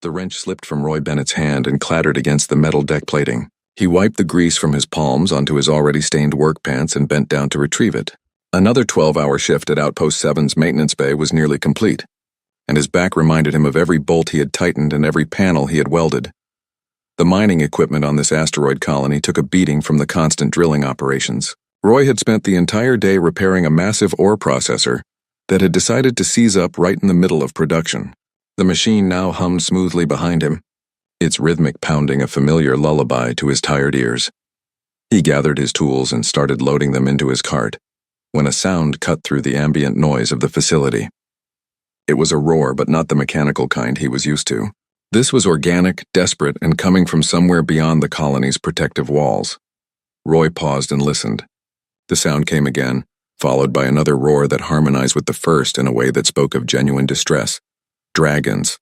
The wrench slipped from Roy Bennett's hand and clattered against the metal deck plating. He wiped the grease from his palms onto his already stained work pants and bent down to retrieve it. Another 12-hour shift at Outpost 7's maintenance bay was nearly complete, and his back reminded him of every bolt he had tightened and every panel he had welded. The mining equipment on this asteroid colony took a beating from the constant drilling operations. Roy had spent the entire day repairing a massive ore processor that had decided to seize up right in the middle of production. The machine now hummed smoothly behind him, its rhythmic pounding a familiar lullaby to his tired ears. He gathered his tools and started loading them into his cart, when a sound cut through the ambient noise of the facility. It was a roar, but not the mechanical kind he was used to. This was organic, desperate, and coming from somewhere beyond the colony's protective walls. Roy paused and listened. The sound came again, followed by another roar that harmonized with the first in a way that spoke of genuine distress. Dragons.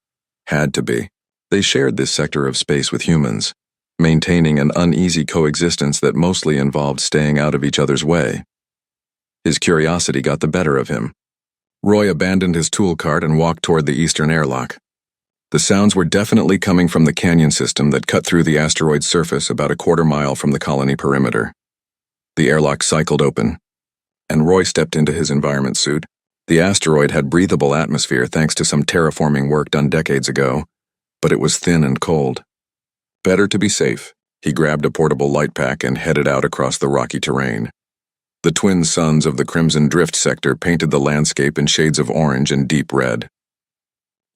Had to be. They shared this sector of space with humans, maintaining an uneasy coexistence that mostly involved staying out of each other's way. His curiosity got the better of him. Roy abandoned his tool cart and walked toward the eastern airlock. The sounds were definitely coming from the canyon system that cut through the asteroid's surface about a quarter-mile from the colony perimeter. The airlock cycled open, and Roy stepped into his environment suit. The asteroid had breathable atmosphere thanks to some terraforming work done decades ago, but it was thin and cold. Better to be safe, he grabbed a portable light pack and headed out across the rocky terrain. The twin suns of the Crimson Drift sector painted the landscape in shades of orange and deep red.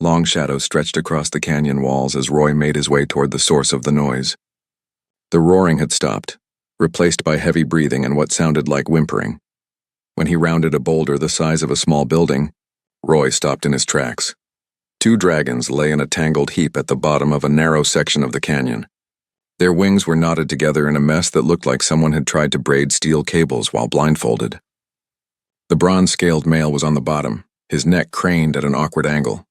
Long shadows stretched across the canyon walls as Roy made his way toward the source of the noise. The roaring had stopped, replaced by heavy breathing and what sounded like whimpering. When he rounded a boulder the size of a small building, Roy stopped in his tracks. Two dragons lay in a tangled heap at the bottom of a narrow section of the canyon. Their wings were knotted together in a mess that looked like someone had tried to braid steel cables while blindfolded. The bronze-scaled male was on the bottom, his neck craned at an awkward angle.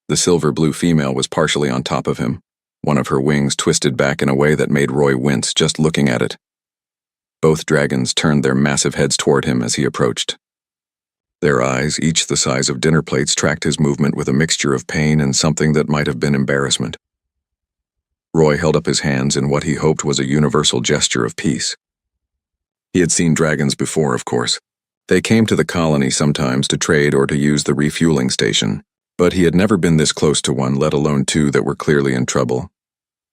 The silver-blue female was partially on top of him, one of her wings twisted back in a way that made Roy wince just looking at it. Both dragons turned their massive heads toward him as he approached. Their eyes, each the size of dinner plates, tracked his movement with a mixture of pain and something that might have been embarrassment. Roy held up his hands in what he hoped was a universal gesture of peace. He had seen dragons before, of course. They came to the colony sometimes to trade or to use the refueling station, but he had never been this close to one, let alone two that were clearly in trouble.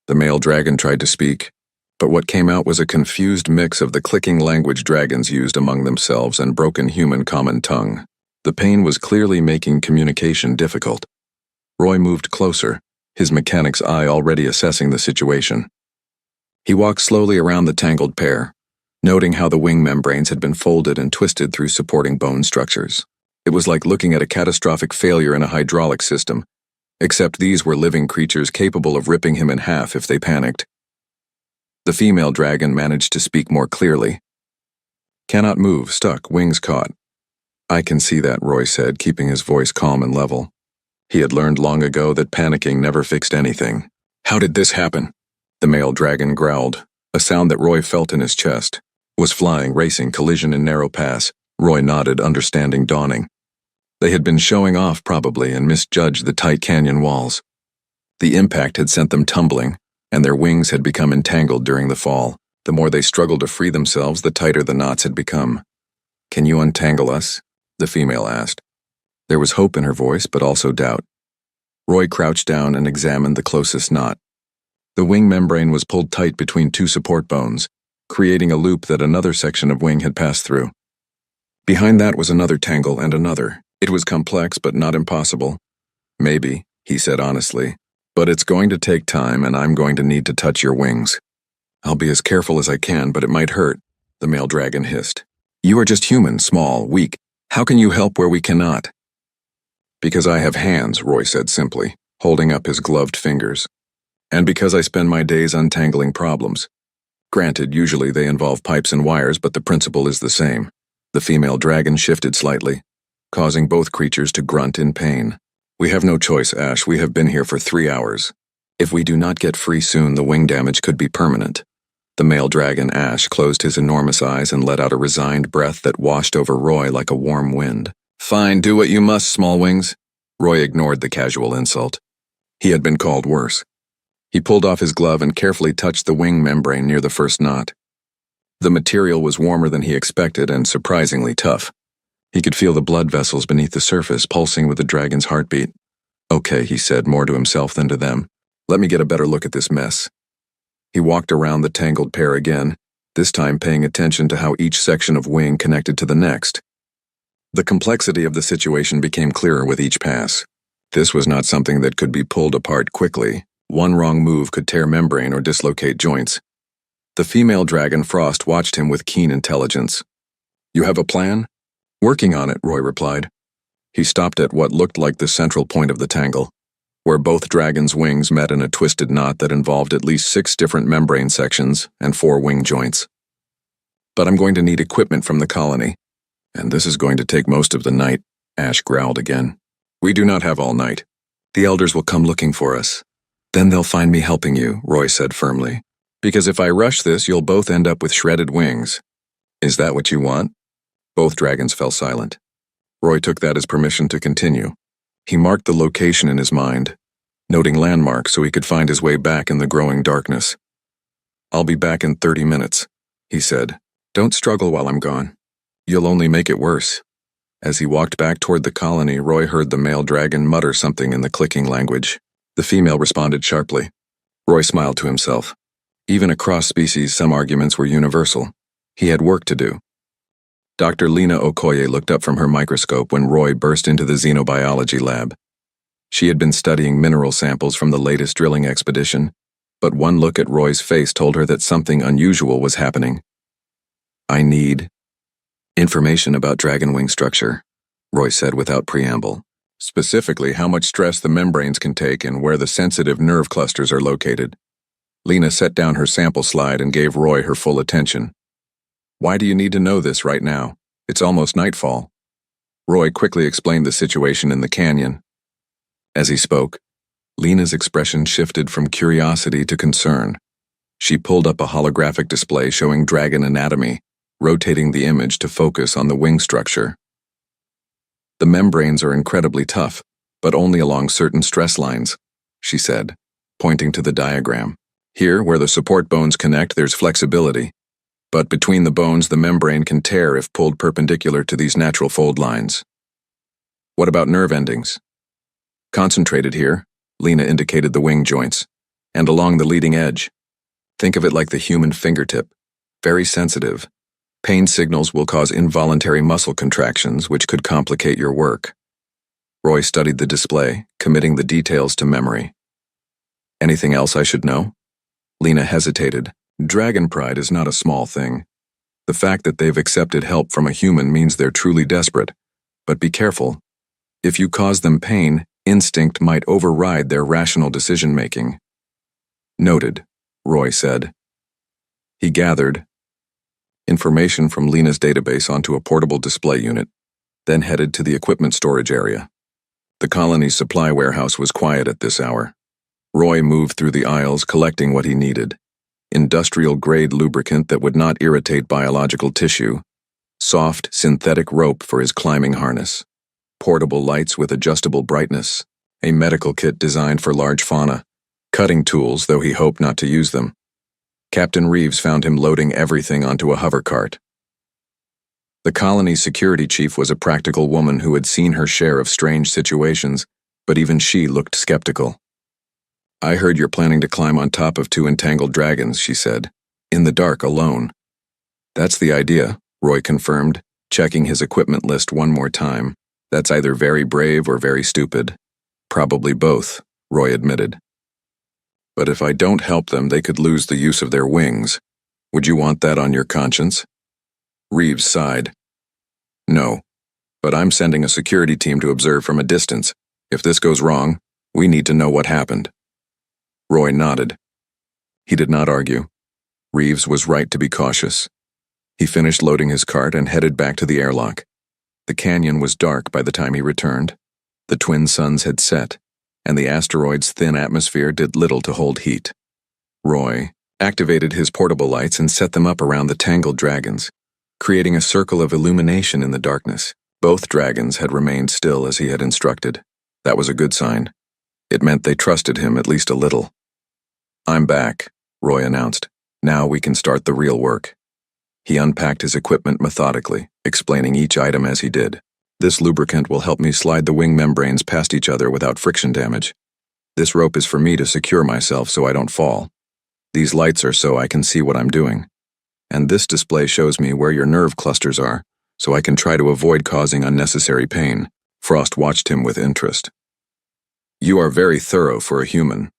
The male dragon tried to speak, but what came out was a confused mix of the clicking language dragons used among themselves and broken human common tongue. The pain was clearly making communication difficult. Roy moved closer, his mechanic's eye already assessing the situation. He walked slowly around the tangled pair, noting how the wing membranes had been folded and twisted through supporting bone structures. It was like looking at a catastrophic failure in a hydraulic system, except these were living creatures capable of ripping him in half if they panicked. The female dragon managed to speak more clearly. "Cannot move, stuck, wings caught." "I can see that," Roy said, keeping his voice calm and level. He had learned long ago that panicking never fixed anything. "How did this happen?" The male dragon growled, a sound that Roy felt in his chest. Was flying, racing, collision in narrow pass. Roy nodded, understanding dawning. They had been showing off, probably, and misjudged the tight canyon walls. The impact had sent them tumbling, and their wings had become entangled during the fall. The more they struggled to free themselves, the tighter the knots had become. "Can you untangle us?" the female asked. There was hope in her voice, but also doubt. Roy crouched down and examined the closest knot. The wing membrane was pulled tight between two support bones, creating a loop that another section of wing had passed through. Behind that was another tangle and another. It was complex, but not impossible. "Maybe," he said honestly, "but it's going to take time and I'm going to need to touch your wings." "I'll be as careful as I can, but it might hurt," the male dragon hissed. "You are just human, small, weak. How can you help where we cannot?" "Because I have hands," Roy said simply, holding up his gloved fingers. "And because I spend my days untangling problems. Granted, usually they involve pipes and wires, but the principle is the same." The female dragon shifted slightly, causing both creatures to grunt in pain. "We have no choice, Ash. We have been here for 3 hours. If we do not get free soon, the wing damage could be permanent." The male dragon, Ash, closed his enormous eyes and let out a resigned breath that washed over Roy like a warm wind. "Fine, do what you must, small wings." Roy ignored the casual insult. He had been called worse. He pulled off his glove and carefully touched the wing membrane near the first knot. The material was warmer than he expected and surprisingly tough. He could feel the blood vessels beneath the surface pulsing with the dragon's heartbeat. "Okay," he said, more to himself than to them. "Let me get a better look at this mess." He walked around the tangled pair again, this time paying attention to how each section of wing connected to the next. The complexity of the situation became clearer with each pass. This was not something that could be pulled apart quickly. One wrong move could tear membrane or dislocate joints. The female dragon Frost watched him with keen intelligence. "You have a plan?" "Working on it," Roy replied. He stopped at what looked like the central point of the tangle, where both dragons' wings met in a twisted knot that involved at least 6 different membrane sections and 4 wing joints. "But I'm going to need equipment from the colony, and this is going to take most of the night," Ash growled again. "We do not have all night. The elders will come looking for us. Then they'll find me helping you," Roy said firmly. "Because if I rush this, you'll both end up with shredded wings." "Is that what you want?" Both dragons fell silent. Roy took that as permission to continue. He marked the location in his mind, noting landmarks so he could find his way back in the growing darkness. "I'll be back in 30 minutes, he said. "Don't struggle while I'm gone. You'll only make it worse." As he walked back toward the colony, Roy heard the male dragon mutter something in the clicking language. The female responded sharply. Roy smiled to himself. Even across species, some arguments were universal. He had work to do. Dr. Lena Okoye looked up from her microscope when Roy burst into the xenobiology lab. She had been studying mineral samples from the latest drilling expedition, but one look at Roy's face told her that something unusual was happening. "I need information about dragon wing structure," Roy said without preamble. "Specifically how much stress the membranes can take and where the sensitive nerve clusters are located." Lena set down her sample slide and gave Roy her full attention. "Why do you need to know this right now? It's almost nightfall." Roy quickly explained the situation in the canyon. As he spoke, Lena's expression shifted from curiosity to concern. She pulled up a holographic display showing dragon anatomy, rotating the image to focus on the wing structure. "The membranes are incredibly tough, but only along certain stress lines," she said, pointing to the diagram. "Here, where the support bones connect, there's flexibility. But between the bones, the membrane can tear if pulled perpendicular to these natural fold lines." "What about nerve endings?" "Concentrated here," Lena indicated the wing joints, "and along the leading edge. Think of it like the human fingertip. Very sensitive. Pain signals will cause involuntary muscle contractions, which could complicate your work." Roy studied the display, committing the details to memory. "Anything else I should know?" Lena hesitated. Dragon pride is not a small thing. The fact that they've accepted help from a human means they're truly desperate. But be careful. If you cause them pain, instinct might override their rational decision-making. "Noted," Roy said. He gathered information from Lena's database onto a portable display unit, then headed to the equipment storage area. The colony's supply warehouse was quiet at this hour. Roy moved through the aisles collecting what he needed. Industrial-grade lubricant that would not irritate biological tissue, soft, synthetic rope for his climbing harness, portable lights with adjustable brightness, a medical kit designed for large fauna, cutting tools, though he hoped not to use them. Captain Reeves found him loading everything onto a hover cart. The colony's security chief was a practical woman who had seen her share of strange situations, but even she looked skeptical. "I heard you're planning to climb on top of 2 entangled dragons," she said. "In the dark, alone." "That's the idea," Roy confirmed, checking his equipment list one more time. "That's either very brave or very stupid." "Probably both," Roy admitted. "But if I don't help them, they could lose the use of their wings. Would you want that on your conscience?" Reeves sighed. "No, but I'm sending a security team to observe from a distance. If this goes wrong, we need to know what happened." Roy nodded. He did not argue. Reeves was right to be cautious. He finished loading his cart and headed back to the airlock. The canyon was dark by the time he returned. The twin suns had set, and the asteroid's thin atmosphere did little to hold heat. Roy activated his portable lights and set them up around the tangled dragons, creating a circle of illumination in the darkness. Both dragons had remained still as he had instructed. That was a good sign. It meant they trusted him at least a little. "I'm back," Roy announced. "Now we can start the real work." He unpacked his equipment methodically, explaining each item as he did. "This lubricant will help me slide the wing membranes past each other without friction damage. This rope is for me to secure myself so I don't fall. These lights are so I can see what I'm doing. And this display shows me where your nerve clusters are, so I can try to avoid causing unnecessary pain." Frost watched him with interest. "You are very thorough for a human."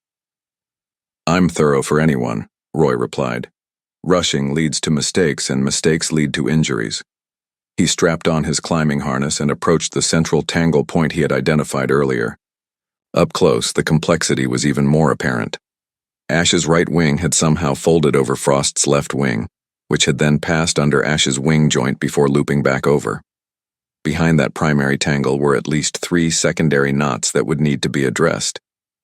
"I'm thorough for anyone," Roy replied. "Rushing leads to mistakes, and mistakes lead to injuries." He strapped on his climbing harness and approached the central tangle point he had identified earlier. Up close, the complexity was even more apparent. Ash's right wing had somehow folded over Frost's left wing, which had then passed under Ash's wing joint before looping back over. Behind that primary tangle were at least 3 secondary knots that would need to be addressed.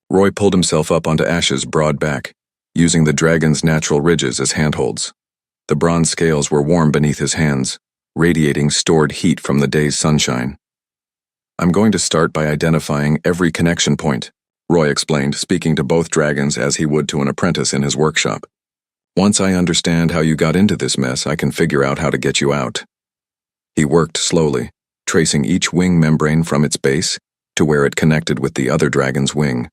Roy pulled himself up onto Ash's broad back, using the dragon's natural ridges as handholds. The bronze scales were warm beneath his hands, radiating stored heat from the day's sunshine. "I'm going to start by identifying every connection point," Roy explained, speaking to both dragons as he would to an apprentice in his workshop. "Once I understand how you got into this mess, I can figure out how to get you out." He worked slowly, tracing each wing membrane from its base to where it connected with the other dragon's wing.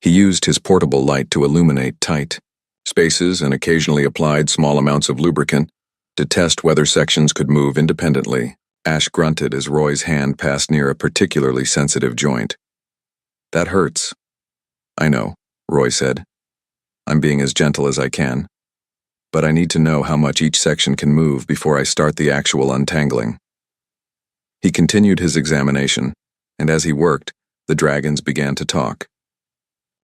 He used his portable light to illuminate tight spaces and occasionally applied small amounts of lubricant to test whether sections could move independently. Ash grunted as Roy's hand passed near a particularly sensitive joint. "That hurts." "I know," Roy said. "I'm being as gentle as I can. But I need to know how much each section can move before I start the actual untangling." He continued his examination, and as he worked, the dragons began to talk.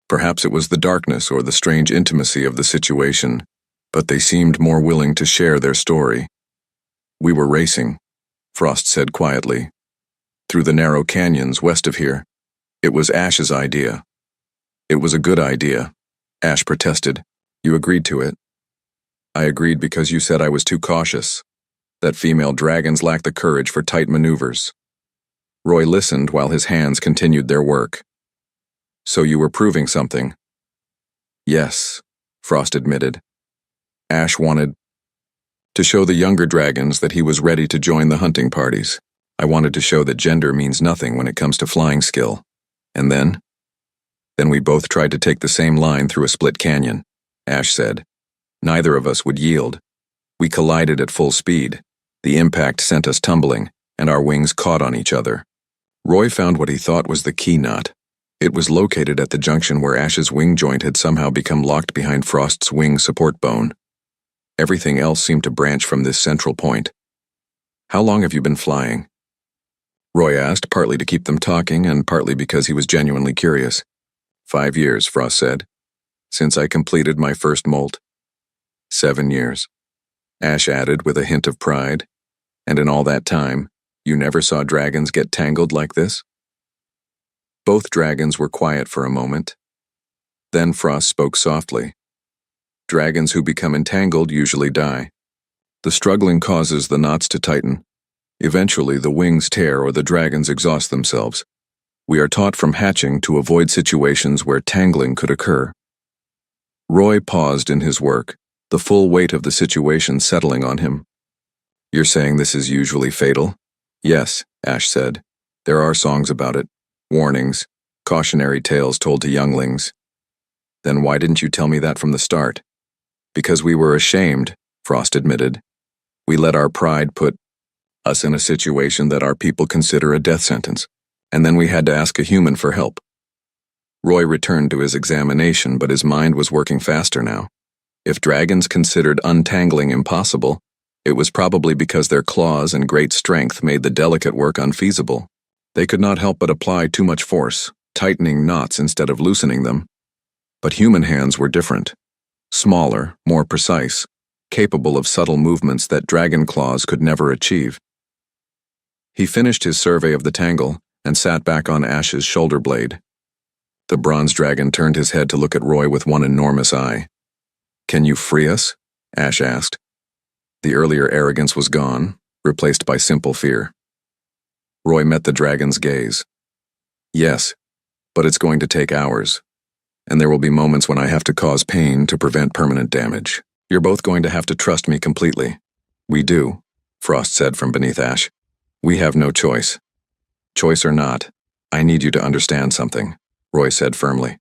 Perhaps it was the darkness or the strange intimacy of the situation, but they seemed more willing to share their story. "We were racing," Frost said quietly, "through the narrow canyons west of here. It was Ash's idea." "It was a good idea," Ash protested. "You agreed to it." "I agreed because you said I was too cautious, that female dragons lack the courage for tight maneuvers." Roy listened while his hands continued their work. "So you were proving something?" "Yes," Frost admitted. Ash wanted to show the younger dragons that he was ready to join the hunting parties. I wanted to show that gender means nothing when it comes to flying skill. And then we both tried to take the same line through a split canyon," Ash said. "Neither of us would yield. We collided at full speed. The impact sent us tumbling, and our wings caught on each other." Roy found what he thought was the key knot. It was located at the junction where Ash's wing joint had somehow become locked behind Frost's wing support bone. Everything else seemed to branch from this central point. "How long have you been flying?" Roy asked, partly to keep them talking and partly because he was genuinely curious. 5 years, Frost said. "Since I completed my first molt." 7 years, Ash added with a hint of pride. "And in all that time, you never saw dragons get tangled like this?" Both dragons were quiet for a moment. Then Frost spoke softly. "Dragons who become entangled usually die. The struggling causes the knots to tighten. Eventually, the wings tear or the dragons exhaust themselves. We are taught from hatching to avoid situations where tangling could occur." Roy paused in his work, the full weight of the situation settling on him. "You're saying this is usually fatal?" "Yes," Ash said. "There are songs about it. Warnings, cautionary tales told to younglings." "Then why didn't you tell me that from the start?" "Because we were ashamed," Frost admitted. "We let our pride put us in a situation that our people consider a death sentence, and then we had to ask a human for help." Roy returned to his examination, but his mind was working faster now. If dragons considered untangling impossible, it was probably because their claws and great strength made the delicate work unfeasible. They could not help but apply too much force, tightening knots instead of loosening them. But human hands were different. Smaller, more precise, capable of subtle movements that dragon claws could never achieve. He finished his survey of the tangle and sat back on Ash's shoulder blade. The bronze dragon turned his head to look at Roy with one enormous eye. "Can you free us?" Ash asked. The earlier arrogance was gone, replaced by simple fear. Roy met the dragon's gaze. "Yes, but it's going to take hours. And there will be moments when I have to cause pain to prevent permanent damage. You're both going to have to trust me completely. We do, Frost said from beneath Ash. We have no choice. Choice or not, I need you to understand something, Roy said firmly.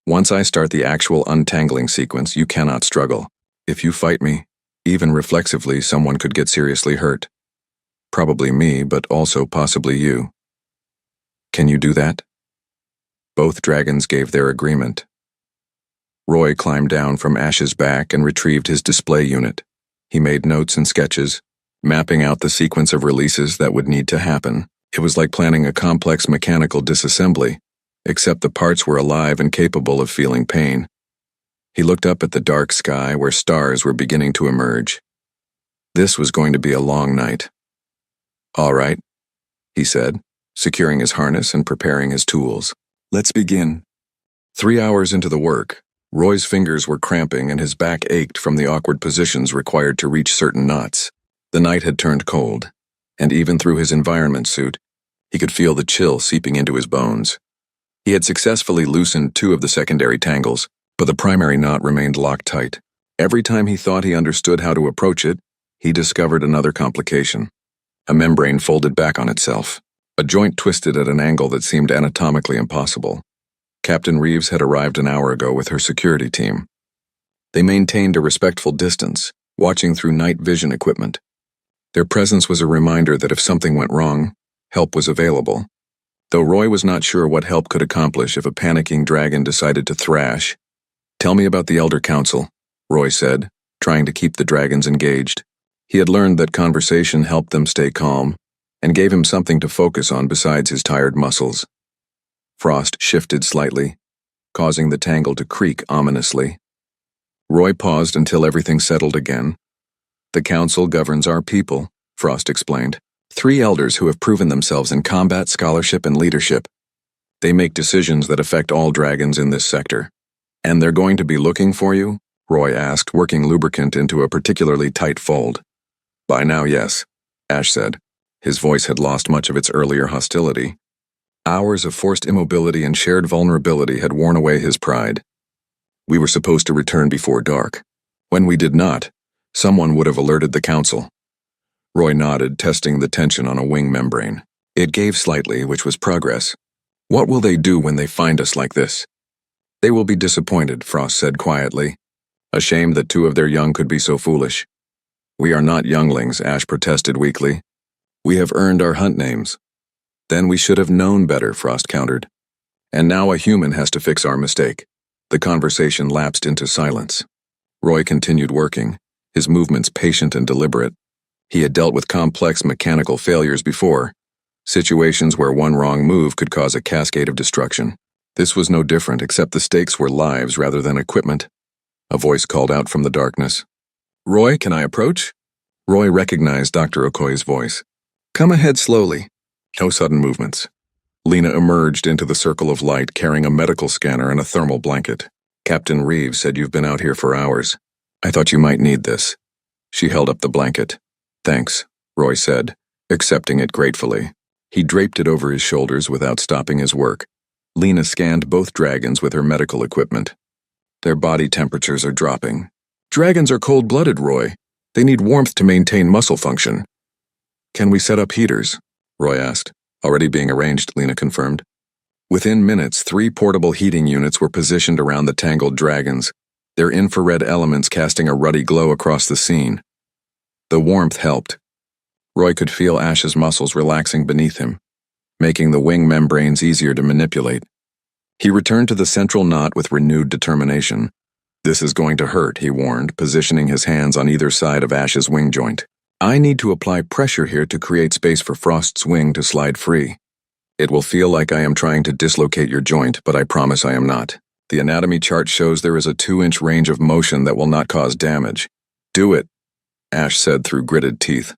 Once I start the actual untangling sequence, you cannot struggle. If you fight me, even reflexively, someone could get seriously hurt. Probably me, but also possibly you. Can you do that? Both dragons gave their agreement. Roy climbed down from Ash's back and retrieved his display unit. He made notes and sketches, mapping out the sequence of releases that would need to happen. It was like planning a complex mechanical disassembly, except the parts were alive and capable of feeling pain. He looked up at the dark sky where stars were beginning to emerge. This was going to be a long night. All right, he said, securing his harness and preparing his tools. Let's begin. 3 hours into the work, Roy's fingers were cramping and his back ached from the awkward positions required to reach certain knots. The night had turned cold, and even through his environment suit, he could feel the chill seeping into his bones. He had successfully loosened 2 of the secondary tangles, but the primary knot remained locked tight. Every time he thought he understood how to approach it, he discovered another complication. A membrane folded back on itself. A joint twisted at an angle that seemed anatomically impossible. Captain Reeves had arrived an hour ago with her security team. They maintained a respectful distance, watching through night vision equipment. Their presence was a reminder that if something went wrong, help was available. Though Roy was not sure what help could accomplish if a panicking dragon decided to thrash. Tell me about the Elder Council, Roy said, trying to keep the dragons engaged. He had learned that conversation helped them stay calm, and gave him something to focus on besides his tired muscles. Frost shifted slightly, causing the tangle to creak ominously. Roy paused until everything settled again. The council governs our people, Frost explained. 3 elders who have proven themselves in combat, scholarship, and leadership. They make decisions that affect all dragons in this sector. And they're going to be looking for you? Roy asked, working lubricant into a particularly tight fold. By now, yes, Ash said. His voice had lost much of its earlier hostility. Hours of forced immobility and shared vulnerability had worn away his pride. We were supposed to return before dark. When we did not, someone would have alerted the council. Roy nodded, testing the tension on a wing membrane. It gave slightly, which was progress. What will they do when they find us like this? They will be disappointed, Frost said quietly. A shame that 2 of their young could be so foolish. We are not younglings, Ash protested weakly. We have earned our hunt names. Then we should have known better, Frost countered. And now a human has to fix our mistake. The conversation lapsed into silence. Roy continued working, his movements patient and deliberate. He had dealt with complex mechanical failures before, situations where one wrong move could cause a cascade of destruction. This was no different, except the stakes were lives rather than equipment. A voice called out from the darkness. Roy, can I approach? Roy recognized Dr. Okoye's voice. Come ahead slowly. No sudden movements. Lena emerged into the circle of light carrying a medical scanner and a thermal blanket. Captain Reeves said you've been out here for hours. I thought you might need this. She held up the blanket. Thanks, Roy said, accepting it gratefully. He draped it over his shoulders without stopping his work. Lena scanned both dragons with her medical equipment. Their body temperatures are dropping. Dragons are cold-blooded, Roy. They need warmth to maintain muscle function. Can we set up heaters? Roy asked. Already being arranged, Lena confirmed. Within minutes, 3 portable heating units were positioned around the tangled dragons, their infrared elements casting a ruddy glow across the scene. The warmth helped. Roy could feel Ash's muscles relaxing beneath him, making the wing membranes easier to manipulate. He returned to the central knot with renewed determination. This is going to hurt, he warned, positioning his hands on either side of Ash's wing joint. I need to apply pressure here to create space for Frost's wing to slide free. It will feel like I am trying to dislocate your joint, but I promise I am not. The anatomy chart shows there is a 2-inch range of motion that will not cause damage. Do it, Ash said through gritted teeth.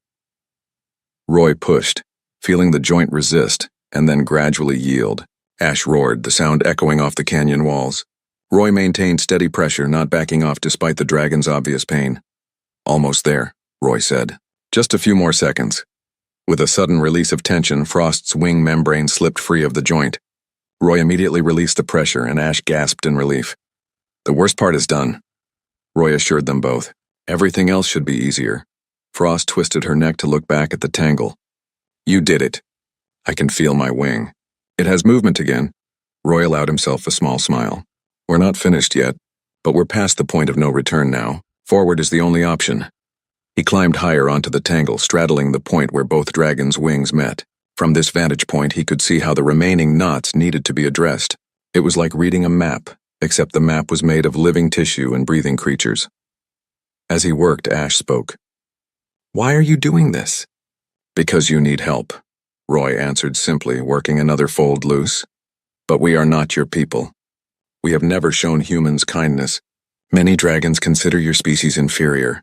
Roy pushed, feeling the joint resist, and then gradually yield. Ash roared, the sound echoing off the canyon walls. Roy maintained steady pressure, not backing off despite the dragon's obvious pain. Almost there, Roy said. Just a few more seconds. With a sudden release of tension, Frost's wing membrane slipped free of the joint. Roy immediately released the pressure, and Ash gasped in relief. The worst part is done, Roy assured them both. Everything else should be easier. Frost twisted her neck to look back at the tangle. You did it. I can feel my wing. It has movement again. Roy allowed himself a small smile. We're not finished yet, but we're past the point of no return now. Forward is the only option. He climbed higher onto the tangle, straddling the point where both dragons' wings met. From this vantage point, he could see how the remaining knots needed to be addressed. It was like reading a map, except the map was made of living tissue and breathing creatures. As he worked, Ash spoke. Why are you doing this? Because you need help, Roy answered simply, working another fold loose. But we are not your people. We have never shown humans kindness. Many dragons consider your species inferior.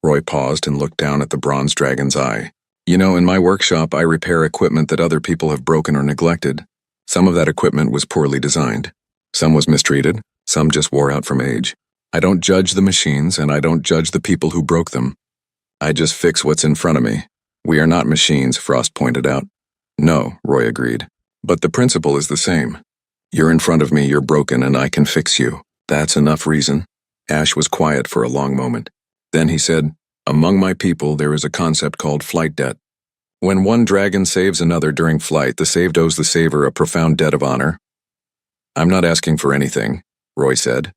Roy paused and looked down at the bronze dragon's eye. You know, in my workshop, I repair equipment that other people have broken or neglected. Some of that equipment was poorly designed. Some was mistreated. Some just wore out from age. I don't judge the machines, and I don't judge the people who broke them. I just fix what's in front of me. We are not machines, Frost pointed out. No, Roy agreed. But the principle is the same. You're in front of me, you're broken, and I can fix you. That's enough reason. Ash was quiet for a long moment. Then he said, Among my people, there is a concept called flight debt. When one dragon saves another during flight, the saved owes the saver a profound debt of honor. I'm not asking for anything, Roy said.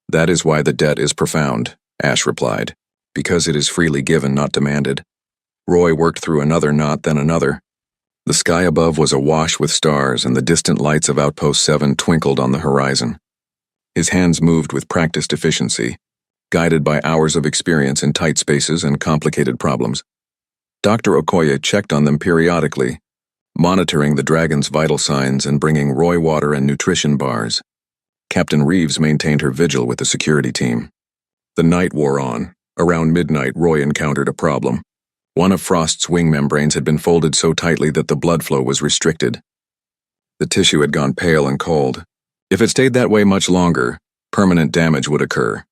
That is why the debt is profound, Ash replied, because it is freely given, not demanded. Roy worked through another knot, then another. The sky above was awash with stars, and the distant lights of Outpost 7 twinkled on the horizon. His hands moved with practiced efficiency, guided by hours of experience in tight spaces and complicated problems. Dr. Okoye checked on them periodically, monitoring the dragon's vital signs and bringing Roy water and nutrition bars. Captain Reeves maintained her vigil with the security team. The night wore on. Around midnight, Roy encountered a problem. One of Frost's wing membranes had been folded so tightly that the blood flow was restricted. The tissue had gone pale and cold. If it stayed that way much longer, permanent damage would occur.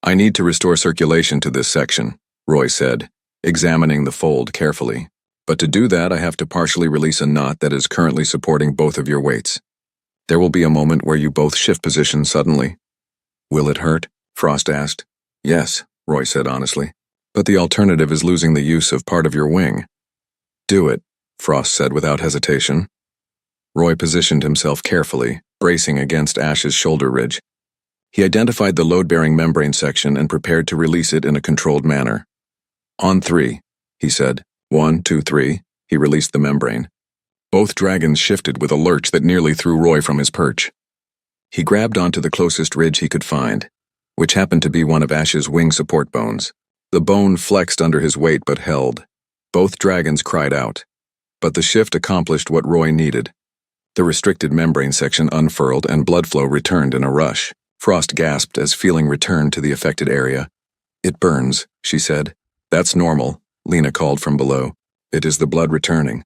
I need to restore circulation to this section, Roy said, examining the fold carefully. But to do that, I have to partially release a knot that is currently supporting both of your weights. There will be a moment where you both shift positions suddenly. Will it hurt? Frost asked. Yes, Roy said honestly. But the alternative is losing the use of part of your wing. Do it, Frost said without hesitation. Roy positioned himself carefully, bracing against Ash's shoulder ridge. He identified the load-bearing membrane section and prepared to release it in a controlled manner. On 3, he said. 1, 2, 3. He released the membrane. Both dragons shifted with a lurch that nearly threw Roy from his perch. He grabbed onto the closest ridge he could find, which happened to be one of Ash's wing support bones. The bone flexed under his weight but held. Both dragons cried out. But the shift accomplished what Roy needed. The restricted membrane section unfurled and blood flow returned in a rush. Frost gasped as feeling returned to the affected area. It burns, she said. That's normal, Lena called from below. It is the blood returning.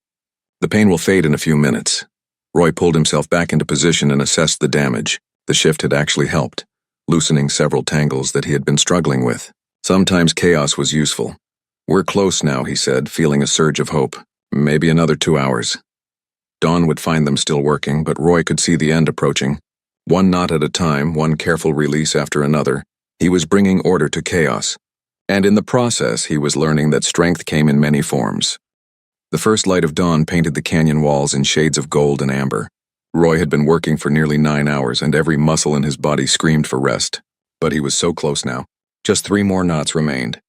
The pain will fade in a few minutes. Roy pulled himself back into position and assessed the damage. The shift had actually helped, loosening several tangles that he had been struggling with. Sometimes chaos was useful. We're close now, he said, feeling a surge of hope. Maybe another 2 hours. Dawn would find them still working, but Roy could see the end approaching. One knot at a time, one careful release after another, he was bringing order to chaos. And in the process, he was learning that strength came in many forms. The first light of dawn painted the canyon walls in shades of gold and amber. Roy had been working for nearly 9 hours, and every muscle in his body screamed for rest. But he was so close now. Just 3 more knots remained,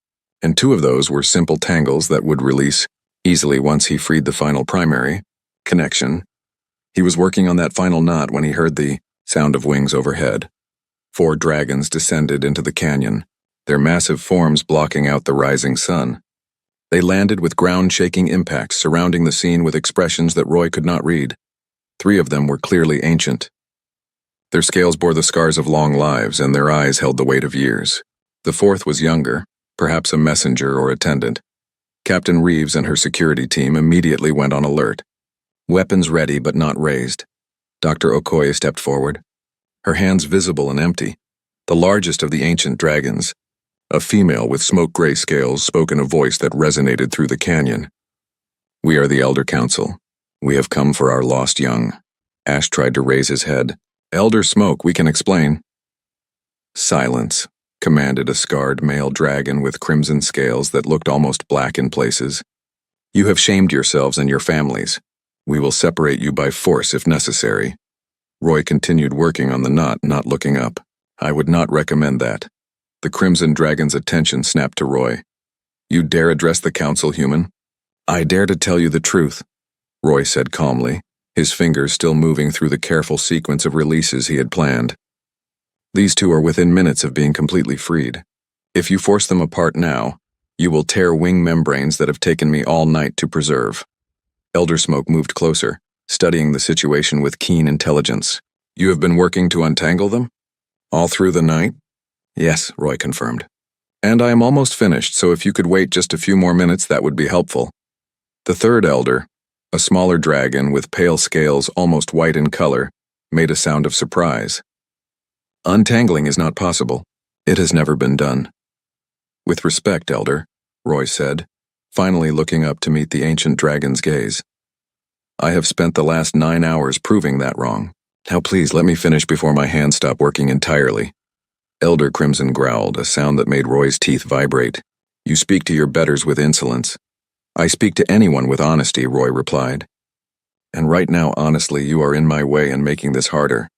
and 2 of those were simple tangles that would release easily once he freed the final primary connection. He was working on that final knot when he heard the sound of wings overhead. 4 dragons descended into the canyon, their massive forms blocking out the rising sun. They landed with ground-shaking impacts, surrounding the scene with expressions that Roy could not read. 3 of them were clearly ancient. Their scales bore the scars of long lives, and their eyes held the weight of years. The 4th was younger, perhaps a messenger or attendant. Captain Reeves and her security team immediately went on alert. Weapons ready but not raised. Dr. Okoye stepped forward, her hands visible and empty. The largest of the ancient dragons, a female with smoke-gray scales, spoke in a voice that resonated through the canyon. We are the Elder Council. We have come for our lost young. Ash tried to raise his head. Elder Smoke, we can explain. Silence, commanded a scarred male dragon with crimson scales that looked almost black in places. You have shamed yourselves and your families. We will separate you by force if necessary. Roy continued working on the knot, not looking up. I would not recommend that. The crimson dragon's attention snapped to Roy. You dare address the council, human? I dare to tell you the truth, Roy said calmly, his fingers still moving through the careful sequence of releases he had planned. These two are within minutes of being completely freed. If you force them apart now, you will tear wing membranes that have taken me all night to preserve. Elder Smoke moved closer, studying the situation with keen intelligence. You have been working to untangle them? All through the night? Yes, Roy confirmed. And I am almost finished, so if you could wait just a few more minutes, that would be helpful. The third elder, a smaller dragon with pale scales almost white in color, made a sound of surprise. Untangling is not possible. It has never been done. With respect, Elder, Roy said, finally looking up to meet the ancient dragon's gaze. I have spent the last 9 hours proving that wrong. Now please let me finish before my hands stop working entirely. Elder Crimson growled, a sound that made Roy's teeth vibrate. You speak to your betters with insolence. I speak to anyone with honesty, Roy replied. And right now, honestly, you are in my way and making this harder.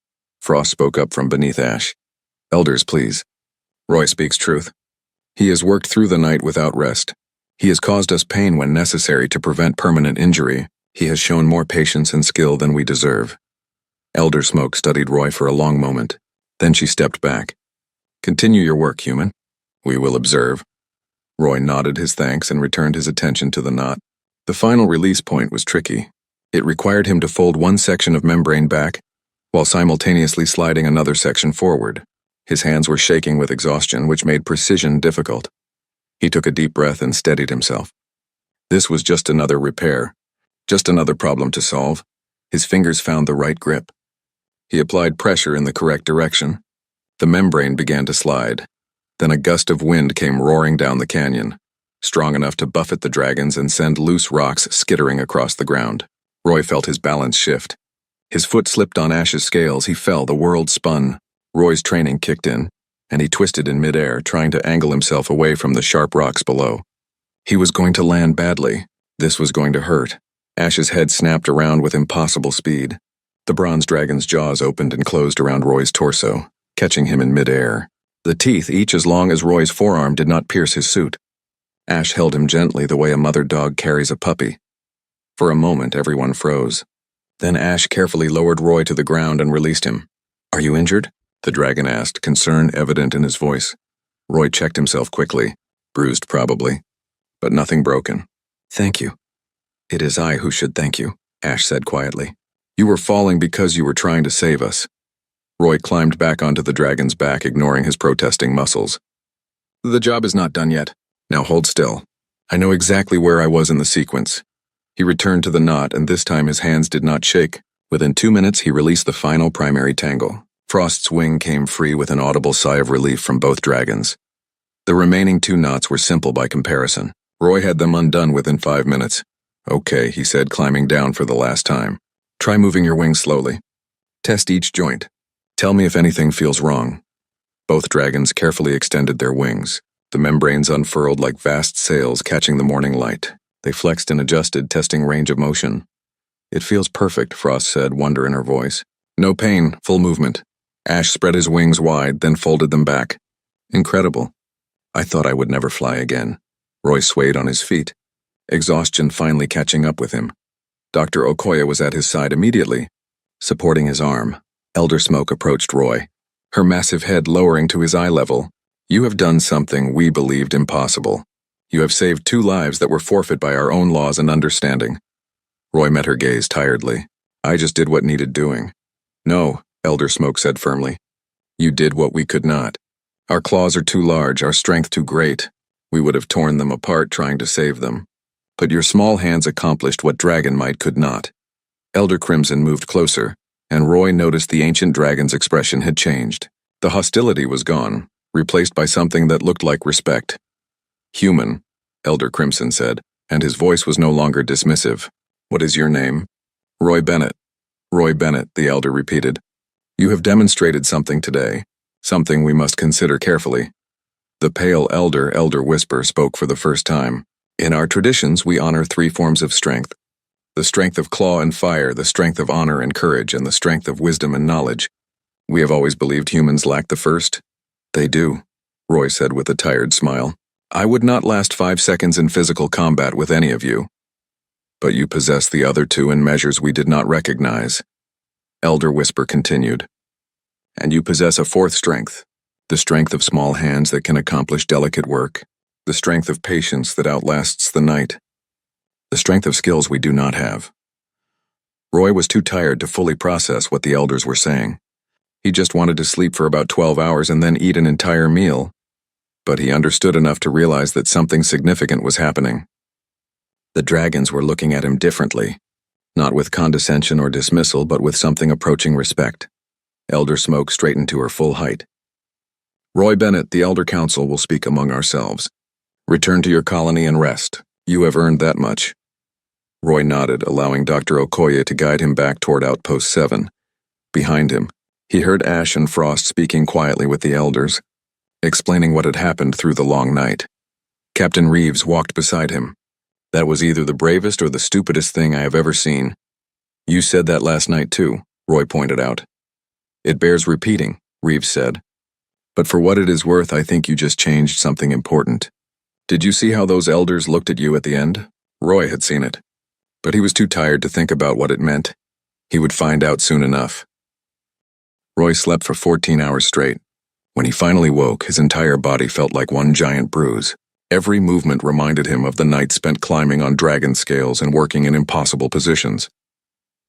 Frost spoke up from beneath Ash. Elders, please. Roy speaks truth. He has worked through the night without rest. He has caused us pain when necessary to prevent permanent injury. He has shown more patience and skill than we deserve. Elder Smoke studied Roy for a long moment. Then she stepped back. Continue your work, human. We will observe. Roy nodded his thanks and returned his attention to the knot. The final release point was tricky. It required him to fold one section of membrane back, while simultaneously sliding another section forward. His hands were shaking with exhaustion, which made precision difficult. He took a deep breath and steadied himself. This was just another repair, just another problem to solve. His fingers found the right grip. He applied pressure in the correct direction. The membrane began to slide. Then a gust of wind came roaring down the canyon, strong enough to buffet the dragons and send loose rocks skittering across the ground. Roy felt his balance shift. His foot slipped on Ash's scales. He fell. The world spun. Roy's training kicked in, and he twisted in midair, trying to angle himself away from the sharp rocks below. He was going to land badly. This was going to hurt. Ash's head snapped around with impossible speed. The bronze dragon's jaws opened and closed around Roy's torso, catching him in midair. The teeth, each as long as Roy's forearm, did not pierce his suit. Ash held him gently the way a mother dog carries a puppy. For a moment, everyone froze. Then Ash carefully lowered Roy to the ground and released him. Are you injured? The dragon asked, concern evident in his voice. Roy checked himself quickly, bruised probably, but nothing broken. Thank you. It is I who should thank you, Ash said quietly. You were falling because you were trying to save us. Roy climbed back onto the dragon's back, ignoring his protesting muscles. The job is not done yet. Now hold still. I know exactly where I was in the sequence. He returned to the knot, and this time his hands did not shake. Within 2 minutes, he released the final primary tangle. Frost's wing came free with an audible sigh of relief from both dragons. The remaining 2 knots were simple by comparison. Roy had them undone within 5 minutes. Okay, he said, climbing down for the last time. Try moving your wings slowly. Test each joint. Tell me if anything feels wrong. Both dragons carefully extended their wings. The membranes unfurled like vast sails catching the morning light. They flexed and adjusted, testing range of motion. It feels perfect, Frost said, wonder in her voice. No pain, full movement. Ash spread his wings wide, then folded them back. Incredible. I thought I would never fly again. Roy swayed on his feet, exhaustion finally catching up with him. Dr. Okoye was at his side immediately, supporting his arm. Elder Smoke approached Roy, her massive head lowering to his eye level. You have done something we believed impossible. You have saved 2 lives that were forfeit by our own laws and understanding. Roy met her gaze tiredly. I just did what needed doing. No, Elder Smoke said firmly. You did what we could not. Our claws are too large, our strength too great. We would have torn them apart trying to save them. But your small hands accomplished what Dragonmight could not. Elder Crimson moved closer, and Roy noticed the ancient dragon's expression had changed. The hostility was gone, replaced by something that looked like respect. Human, Elder Crimson said, and his voice was no longer dismissive. What is your name? Roy Bennett. Roy Bennett, the elder repeated. You have demonstrated something today, something we must consider carefully. The pale elder whisper spoke for the first time. In our traditions, we honor 3 forms of strength. The strength of claw and fire, the strength of honor and courage, and the strength of wisdom and knowledge. We have always believed humans lack the first. They do, Roy said with a tired smile. I would not last 5 seconds in physical combat with any of you. But you possess the other 2 in measures we did not recognize. Elder Whisper continued. And you possess a 4th strength, the strength of small hands that can accomplish delicate work, the strength of patience that outlasts the night, the strength of skills we do not have. Roy was too tired to fully process what the elders were saying. He just wanted to sleep for about 12 hours and then eat an entire meal, but he understood enough to realize that something significant was happening. The dragons were looking at him differently, not with condescension or dismissal, but with something approaching respect. Elder Smoke straightened to her full height. Roy Bennett, the Elder Council, will speak among ourselves. Return to your colony and rest. You have earned that much. Roy nodded, allowing Dr. Okoye to guide him back toward Outpost 7. Behind him, he heard Ash and Frost speaking quietly with the elders, explaining what had happened through the long night. Captain Reeves walked beside him. That was either the bravest or the stupidest thing I have ever seen. You said that last night too, Roy pointed out. It bears repeating, Reeves said. But for what it is worth, I think you just changed something important. Did you see how those elders looked at you at the end? Roy had seen it, but he was too tired to think about what it meant. He would find out soon enough. Roy slept for 14 hours straight. When he finally woke, his entire body felt like one giant bruise. Every movement reminded him of the night spent climbing on dragon scales and working in impossible positions.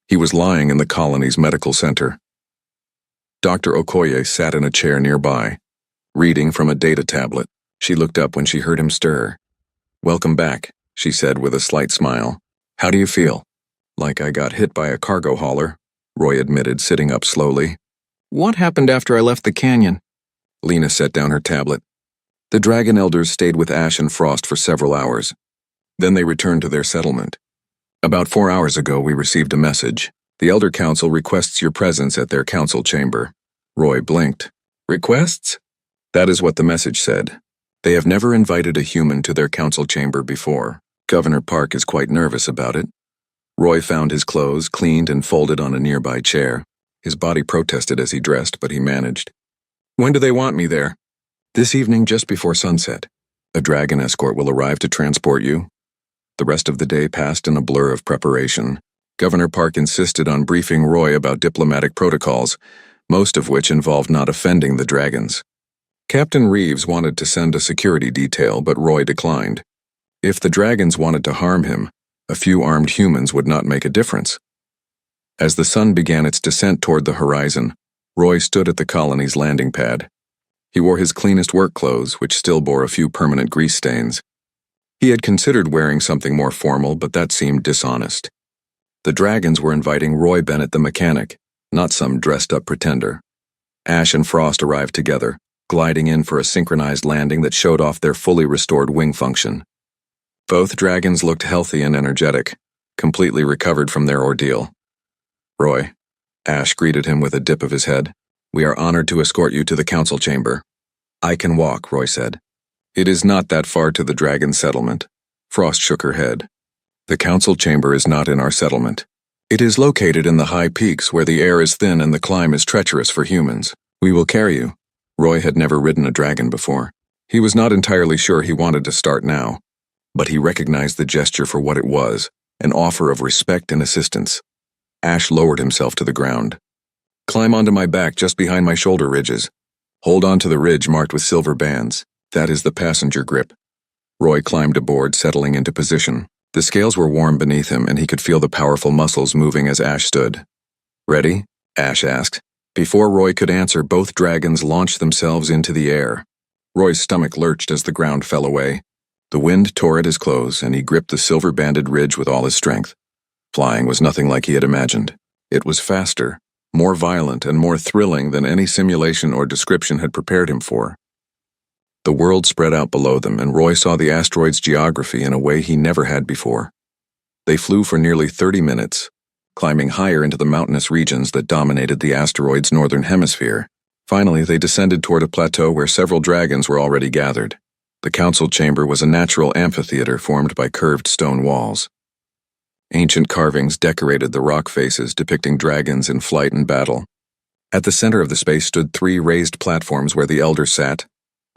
He was lying in the colony's medical center. Dr. Okoye sat in a chair nearby, reading from a data tablet. She looked up when she heard him stir. Welcome back, she said with a slight smile. How do you feel? Like I got hit by a cargo hauler, Roy admitted, sitting up slowly. What happened after I left the canyon? Lena set down her tablet. The dragon elders stayed with Ash and Frost for several hours. Then they returned to their settlement. About 4 hours ago, we received a message. The Elder Council requests your presence at their council chamber. Roy blinked. Requests? That is what the message said. They have never invited a human to their council chamber before. Governor Park is quite nervous about it. Roy found his clothes, cleaned and folded on a nearby chair. His body protested as he dressed, but he managed. When do they want me there? This evening, just before sunset. A dragon escort will arrive to transport you. The rest of the day passed in a blur of preparation. Governor Park insisted on briefing Roy about diplomatic protocols, most of which involved not offending the dragons. Captain Reeves wanted to send a security detail, but Roy declined. If the dragons wanted to harm him, a few armed humans would not make a difference. As the sun began its descent toward the horizon, Roy stood at the colony's landing pad. He wore his cleanest work clothes, which still bore a few permanent grease stains. He had considered wearing something more formal, but that seemed dishonest. The dragons were inviting Roy Bennett the mechanic, not some dressed-up pretender. Ash and Frost arrived together, gliding in for a synchronized landing that showed off their fully restored wing function. Both dragons looked healthy and energetic, completely recovered from their ordeal. Roy, Ash greeted him with a dip of his head. We are honored to escort you to the council chamber. I can walk, Roy said. It is not that far to the dragon settlement. Frost shook her head. The council chamber is not in our settlement. It is located in the high peaks where the air is thin and the climb is treacherous for humans. We will carry you. Roy had never ridden a dragon before. He was not entirely sure he wanted to start now, but he recognized the gesture for what it was, an offer of respect and assistance. Ash lowered himself to the ground. Climb onto my back just behind my shoulder ridges. Hold on to the ridge marked with silver bands. That is the passenger grip. Roy climbed aboard, settling into position. The scales were warm beneath him, and he could feel the powerful muscles moving as Ash stood. Ready? Ash asked. Before Roy could answer, both dragons launched themselves into the air. Roy's stomach lurched as the ground fell away. The wind tore at his clothes, and he gripped the silver-banded ridge with all his strength. Flying was nothing like he had imagined. It was faster, more violent, and more thrilling than any simulation or description had prepared him for. The world spread out below them, and Roy saw the asteroid's geography in a way he never had before. They flew for nearly 30 minutes, climbing higher into the mountainous regions that dominated the asteroid's northern hemisphere. Finally, they descended toward a plateau where several dragons were already gathered. The council chamber was a natural amphitheater formed by curved stone walls. Ancient carvings decorated the rock faces depicting dragons in flight and battle. At the center of the space stood 3 raised platforms where the elders sat.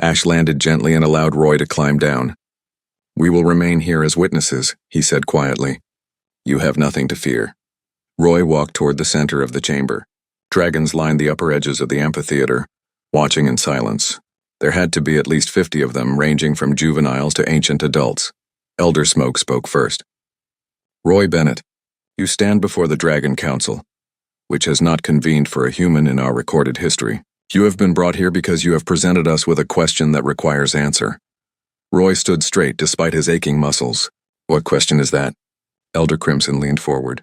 Ash landed gently and allowed Roy to climb down. "We will remain here as witnesses," he said quietly. "You have nothing to fear." Roy walked toward the center of the chamber. Dragons lined the upper edges of the amphitheater, watching in silence. There had to be at least 50 of them, ranging from juveniles to ancient adults. Elder Smoke spoke first. "Roy Bennett, you stand before the Dragon Council, which has not convened for a human in our recorded history. You have been brought here because you have presented us with a question that requires answer." Roy stood straight despite his aching muscles. "What question is that?" Elder Crimson leaned forward.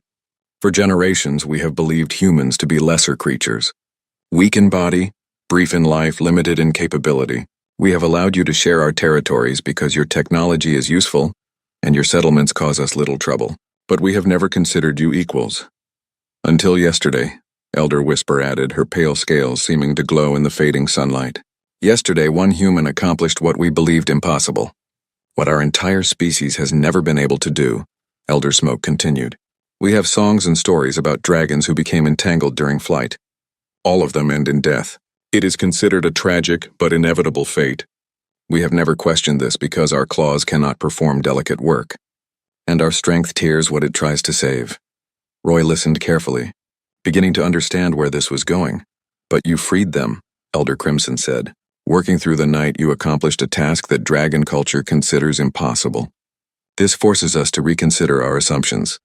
"For generations, we have believed humans to be lesser creatures. Weak in body, brief in life, limited in capability. We have allowed you to share our territories because your technology is useful and your settlements cause us little trouble. But we have never considered you equals. Until yesterday," Elder Whisper added, her pale scales seeming to glow in the fading sunlight. "Yesterday, one human accomplished what we believed impossible. What our entire species has never been able to do," Elder Smoke continued. "We have songs and stories about dragons who became entangled during flight. All of them end in death. It is considered a tragic but inevitable fate. We have never questioned this because our claws cannot perform delicate work, and our strength tears what it tries to save." Roy listened carefully, beginning to understand where this was going. "But you freed them," Elder Crimson said. "Working through the night, you accomplished a task that dragon culture considers impossible. This forces us to reconsider our assumptions.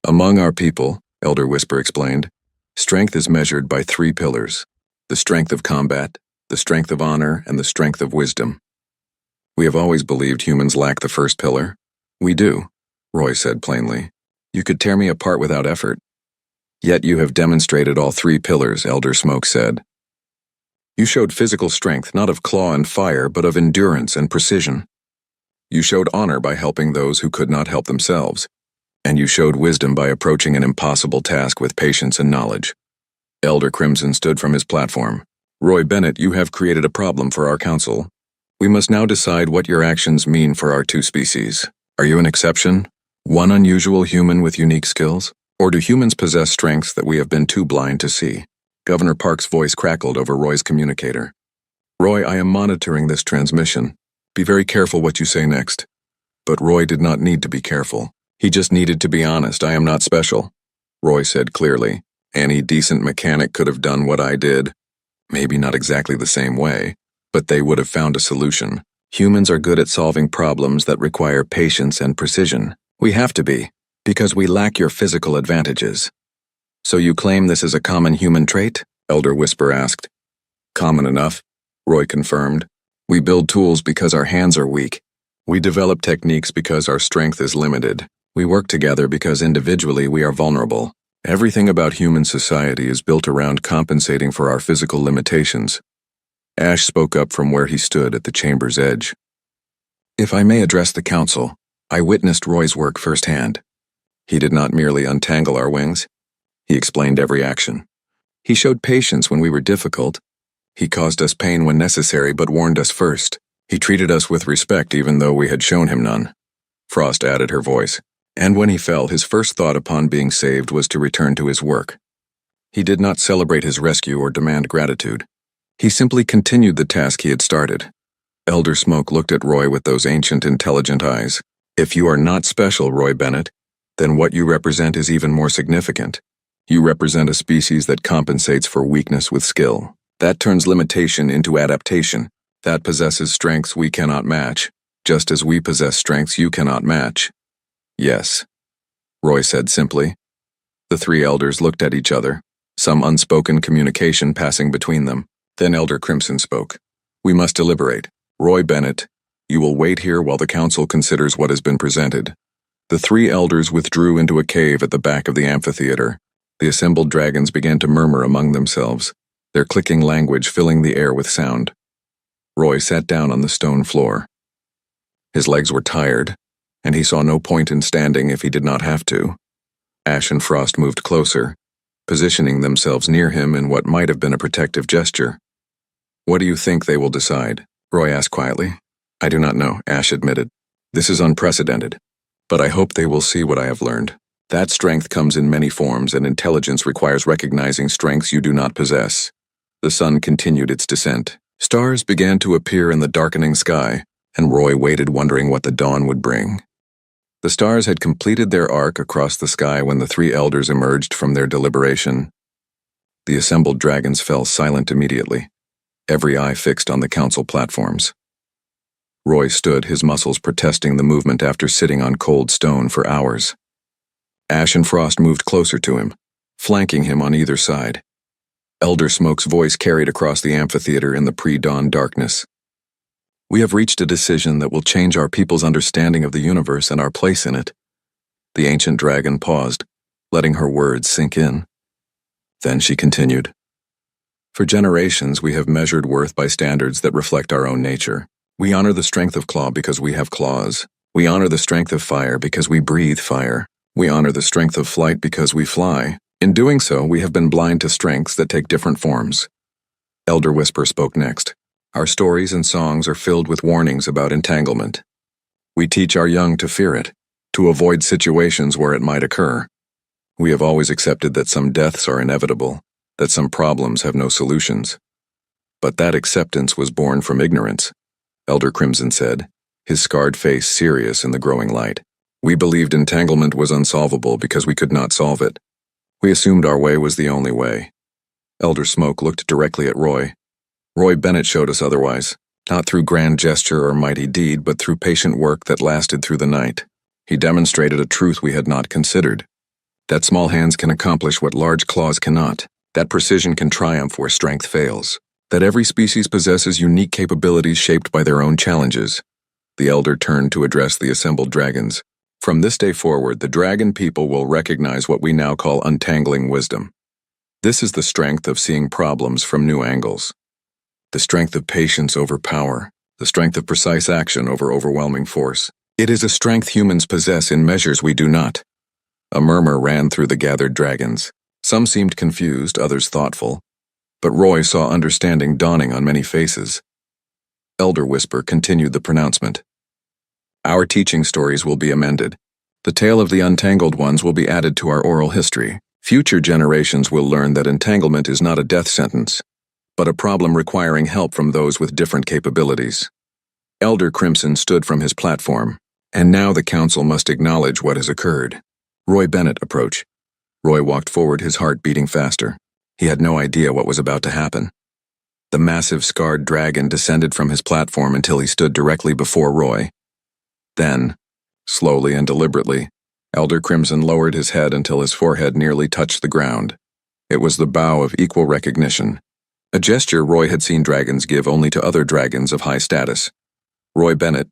Among our people," Elder Whisper explained, "strength is measured by 3 pillars: the strength of combat, the strength of honor, and the strength of wisdom. We have always believed humans lack the first pillar." "We do," Roy said plainly. "You could tear me apart without effort. Yet you have demonstrated all 3 pillars," Elder Smoke said. "You showed physical strength, not of claw and fire, but of endurance and precision. You showed honor by helping those who could not help themselves. And you showed wisdom by approaching an impossible task with patience and knowledge." Elder Crimson stood from his platform. "Roy Bennett, you have created a problem for our council. We must now decide what your actions mean for our 2 species. Are you an exception? One unusual human with unique skills? Or do humans possess strengths that we have been too blind to see?" Governor Park's voice crackled over Roy's communicator. "Roy, I am monitoring this transmission. Be very careful what you say next." But Roy did not need to be careful. He just needed to be honest. "I am not special," Roy said clearly. "Any decent mechanic could have done what I did. Maybe not exactly the same way, but they would have found a solution. Humans are good at solving problems that require patience and precision. We have to be, because we lack your physical advantages." "So you claim this is a common human trait?" Elder Whisper asked. "Common enough," Roy confirmed. "We build tools because our hands are weak. We develop techniques because our strength is limited. We work together because individually we are vulnerable. Everything about human society is built around compensating for our physical limitations." Ash spoke up from where he stood at the chamber's edge. "If I may address the council, I witnessed Roy's work firsthand. He did not merely untangle our wings. He explained every action. He showed patience when we were difficult. He caused us pain when necessary but warned us first. He treated us with respect even though we had shown him none." Frost added her voice. "And when he fell, his first thought upon being saved was to return to his work. He did not celebrate his rescue or demand gratitude. He simply continued the task he had started." Elder Smoke looked at Roy with those ancient, intelligent eyes. "If you are not special, Roy Bennett, then what you represent is even more significant. You represent a species that compensates for weakness with skill. That turns limitation into adaptation. That possesses strengths we cannot match, just as we possess strengths you cannot match." "Yes," Roy said simply. The 3 elders looked at each other, some unspoken communication passing between them. Then Elder Crimson spoke. "We must deliberate. Roy Bennett, you will wait here while the council considers what has been presented." The 3 elders withdrew into a cave at the back of the amphitheater. The assembled dragons began to murmur among themselves, their clicking language filling the air with sound. Roy sat down on the stone floor. His legs were tired, and he saw no point in standing if he did not have to. Ash and Frost moved closer, positioning themselves near him in what might have been a protective gesture. "What do you think they will decide?" Roy asked quietly. "I do not know," Ash admitted. "This is unprecedented. But I hope they will see what I have learned. That strength comes in many forms, and intelligence requires recognizing strengths you do not possess." The sun continued its descent. Stars began to appear in the darkening sky, and Roy waited, wondering what the dawn would bring. The stars had completed their arc across the sky when the three elders emerged from their deliberation. The assembled dragons fell silent immediately, every eye fixed on the council platforms. Roy stood, his muscles protesting the movement after sitting on cold stone for hours. Ash and Frost moved closer to him, flanking him on either side. Elder Smoke's voice carried across the amphitheater in the pre-dawn darkness. "We have reached a decision that will change our people's understanding of the universe and our place in it." The ancient dragon paused, letting her words sink in. Then she continued. "For generations, we have measured worth by standards that reflect our own nature. We honor the strength of claw because we have claws. We honor the strength of fire because we breathe fire. We honor the strength of flight because we fly. In doing so, we have been blind to strengths that take different forms." Elder Whisper spoke next. "Our stories and songs are filled with warnings about entanglement. We teach our young to fear it, to avoid situations where it might occur. We have always accepted that some deaths are inevitable, that some problems have no solutions. But that acceptance was born from ignorance," Elder Crimson said, his scarred face serious in the growing light. "We believed entanglement was unsolvable because we could not solve it. We assumed our way was the only way." Elder Smoke looked directly at Roy. "Roy Bennett showed us otherwise, not through grand gesture or mighty deed, but through patient work that lasted through the night. He demonstrated a truth we had not considered. That small hands can accomplish what large claws cannot. That precision can triumph where strength fails. That every species possesses unique capabilities shaped by their own challenges." The elder turned to address the assembled dragons. "From this day forward, the dragon people will recognize what we now call untangling wisdom. This is the strength of seeing problems from new angles. The strength of patience over power. The strength of precise action over overwhelming force. It is a strength humans possess in measures we do not." A murmur ran through the gathered dragons. Some seemed confused, others thoughtful. But Roy saw understanding dawning on many faces. Elder Whisper continued the pronouncement. "Our teaching stories will be amended. The tale of the untangled ones will be added to our oral history. Future generations will learn that entanglement is not a death sentence, but a problem requiring help from those with different capabilities." Elder Crimson stood from his platform, and now the council must acknowledge what has occurred. Roy Bennett approached. Roy walked forward, his heart beating faster. He had no idea what was about to happen. The massive scarred dragon descended from his platform until he stood directly before Roy. Then, slowly and deliberately, Elder Crimson lowered his head until his forehead nearly touched the ground. It was the bow of equal recognition, a gesture Roy had seen dragons give only to other dragons of high status. "Roy Bennett,"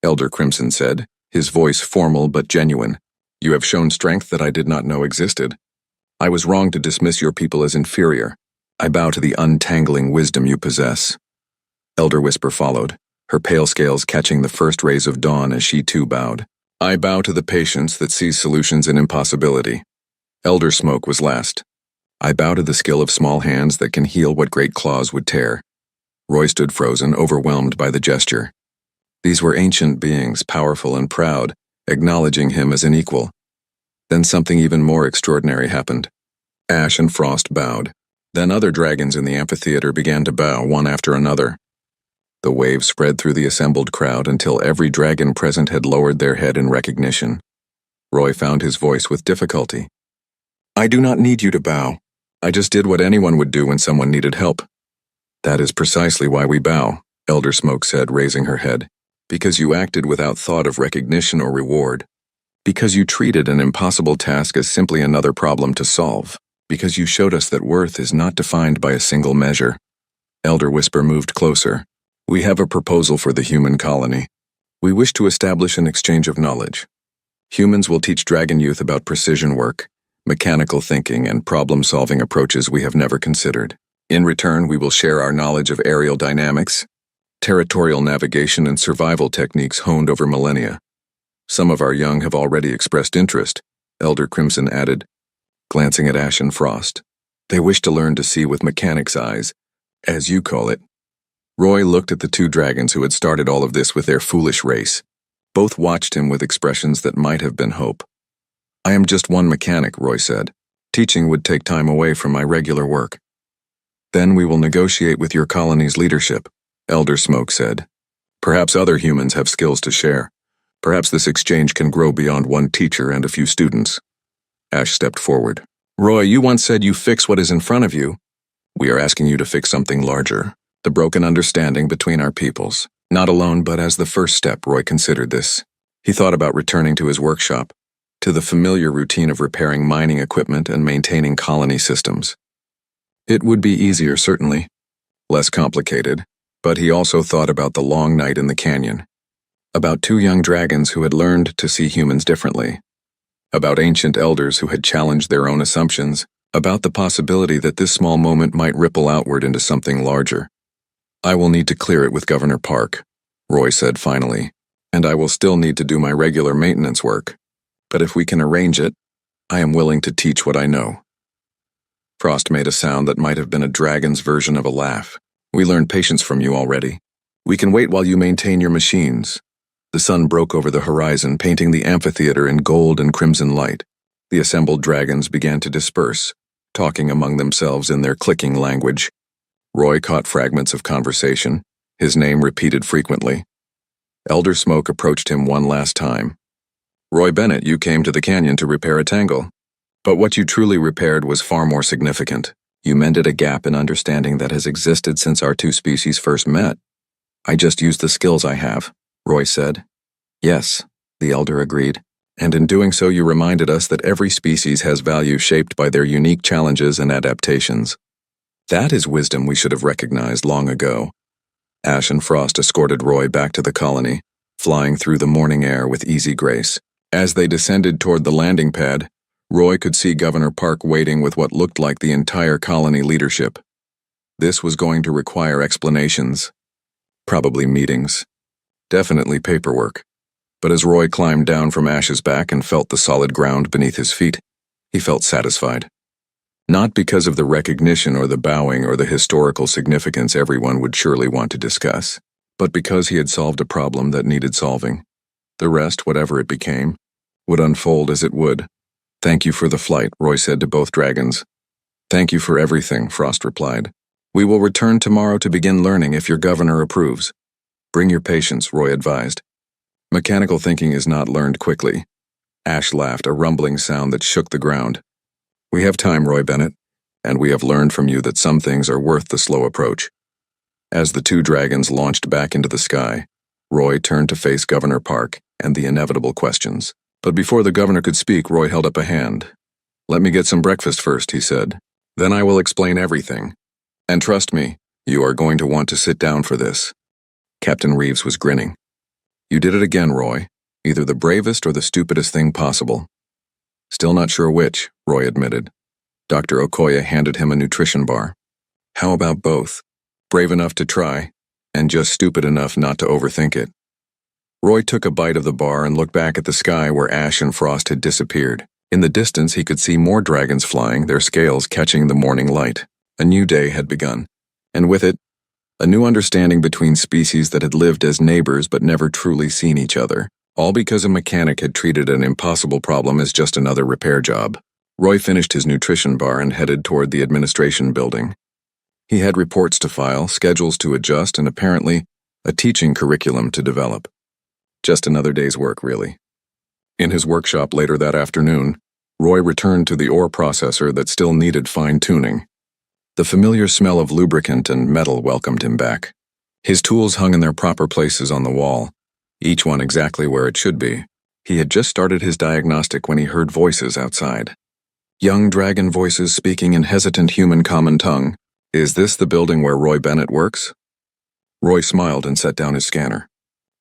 Elder Crimson said, his voice formal but genuine, "you have shown strength that I did not know existed. I was wrong to dismiss your people as inferior. I bow to the untangling wisdom you possess." Elder Whisper followed, her pale scales catching the first rays of dawn as she too bowed. "I bow to the patience that sees solutions in impossibility." Elder Smoke was last. "I bow to the skill of small hands that can heal what great claws would tear." Roy stood frozen, overwhelmed by the gesture. These were ancient beings, powerful and proud, acknowledging him as an equal. Then something even more extraordinary happened. Ash and Frost bowed. Then other dragons in the amphitheater began to bow, one after another. The wave spread through the assembled crowd until every dragon present had lowered their head in recognition. Roy found his voice with difficulty. "I do not need you to bow. I just did what anyone would do when someone needed help." "That is precisely why we bow," Elder Smoke said, raising her head. "Because you acted without thought of recognition or reward. Because you treated an impossible task as simply another problem to solve. Because you showed us that worth is not defined by a single measure." Elder Whisper moved closer. "We have a proposal for the human colony. We wish to establish an exchange of knowledge. Humans will teach dragon youth about precision work, mechanical thinking, and problem-solving approaches we have never considered. In return, we will share our knowledge of aerial dynamics, territorial navigation, and survival techniques honed over millennia. Some of our young have already expressed interest, Elder Crimson added, glancing at Ash and Frost. They wish to learn to see with mechanic's eyes, as you call it. Roy looked at the two dragons who had started all of this with their foolish race. Both watched him with expressions that might have been hope. I am just one mechanic, Roy said. Teaching would take time away from my regular work. Then we will negotiate with your colony's leadership, Elder Smoke said. Perhaps other humans have skills to share. Perhaps this exchange can grow beyond one teacher and a few students. Ash stepped forward. Roy, you once said you fix what is in front of you. We are asking you to fix something larger. The broken understanding between our peoples. Not alone, but as the first step, Roy considered this. He thought about returning to his workshop, to the familiar routine of repairing mining equipment and maintaining colony systems. It would be easier, certainly. Less complicated, but he also thought about the long night in the canyon. About two young dragons who had learned to see humans differently. About ancient elders who had challenged their own assumptions. About the possibility that this small moment might ripple outward into something larger. I will need to clear it with Governor Park, Roy said finally, and I will still need to do my regular maintenance work. But if we can arrange it, I am willing to teach what I know. Frost made a sound that might have been a dragon's version of a laugh. We learned patience from you already. We can wait while you maintain your machines. The sun broke over the horizon, painting the amphitheater in gold and crimson light. The assembled dragons began to disperse, talking among themselves in their clicking language. Roy caught fragments of conversation, his name repeated frequently. Elder Smoke approached him one last time. Roy Bennett, you came to the canyon to repair a tangle. But what you truly repaired was far more significant. You mended a gap in understanding that has existed since our two species first met. I just used the skills I have, Roy said. Yes, the Elder agreed. And in doing so you reminded us that every species has value shaped by their unique challenges and adaptations. That is wisdom we should have recognized long ago. Ash and Frost escorted Roy back to the colony, flying through the morning air with easy grace. As they descended toward the landing pad, Roy could see Governor Park waiting with what looked like the entire colony leadership. This was going to require explanations. Probably meetings. Definitely paperwork. But as Roy climbed down from Ash's back and felt the solid ground beneath his feet, he felt satisfied. Not because of the recognition or the bowing or the historical significance everyone would surely want to discuss, but because he had solved a problem that needed solving. The rest, whatever it became, would unfold as it would. Thank you for the flight, Roy said to both dragons. Thank you for everything, Frost replied. We will return tomorrow to begin learning if your governor approves. Bring your patience, Roy advised. Mechanical thinking is not learned quickly. Ash laughed, a rumbling sound that shook the ground. We have time, Roy Bennett, and we have learned from you that some things are worth the slow approach. As the two dragons launched back into the sky, Roy turned to face Governor Park and the inevitable questions. But before the governor could speak, Roy held up a hand. Let me get some breakfast first, he said. Then I will explain everything. And trust me, you are going to want to sit down for this. Captain Reeves was grinning. You did it again, Roy. Either the bravest or the stupidest thing possible. Still not sure which, Roy admitted. Dr. Okoye handed him a nutrition bar. How about both? Brave enough to try, and just stupid enough not to overthink it. Roy took a bite of the bar and looked back at the sky where Ash and Frost had disappeared. In the distance he could see more dragons flying, their scales catching the morning light. A new day had begun, and with it, a new understanding between species that had lived as neighbors but never truly seen each other. All because a mechanic had treated an impossible problem as just another repair job. Roy finished his nutrition bar and headed toward the administration building. He had reports to file, schedules to adjust, and apparently, a teaching curriculum to develop. Just another day's work, really. In his workshop later that afternoon, Roy returned to the ore processor that still needed fine-tuning. The familiar smell of lubricant and metal welcomed him back. His tools hung in their proper places on the wall, each one exactly where it should be. He had just started his diagnostic when he heard voices outside. Young dragon voices speaking in hesitant human common tongue. Is this the building where Roy Bennett works? Roy smiled and set down his scanner.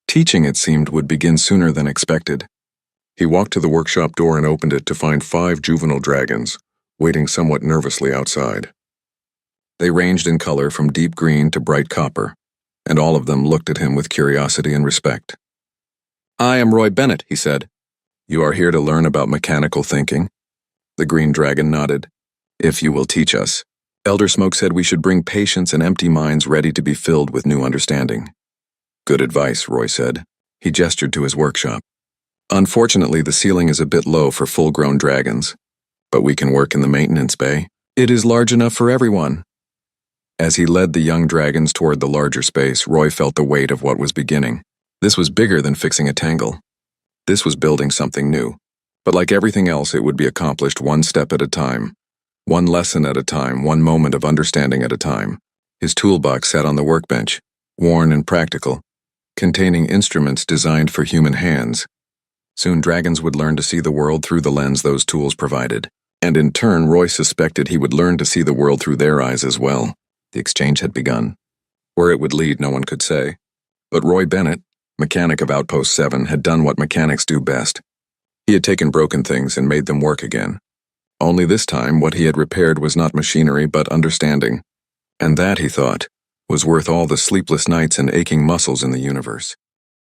Teaching, it seemed, would begin sooner than expected. He walked to the workshop door and opened it to find 5 juvenile dragons, waiting somewhat nervously outside. They ranged in color from deep green to bright copper, and all of them looked at him with curiosity and respect. I am Roy Bennett, he said. You are here to learn about mechanical thinking? The green dragon nodded. If you will teach us. Elder Smoke said we should bring patience and empty minds ready to be filled with new understanding. Good advice, Roy said. He gestured to his workshop. Unfortunately, the ceiling is a bit low for full-grown dragons, but we can work in the maintenance bay. It is large enough for everyone. As he led the young dragons toward the larger space, Roy felt the weight of what was beginning. This was bigger than fixing a tangle. This was building something new. But like everything else, it would be accomplished one step at a time. One lesson at a time, one moment of understanding at a time. His toolbox sat on the workbench, worn and practical, containing instruments designed for human hands. Soon dragons would learn to see the world through the lens those tools provided. And in turn, Roy suspected he would learn to see the world through their eyes as well. The exchange had begun. Where it would lead, no one could say. But Roy Bennett, mechanic of Outpost 7, had done what mechanics do best. He had taken broken things and made them work again. Only this time, what he had repaired was not machinery but understanding. And that, he thought, was worth all the sleepless nights and aching muscles in the universe.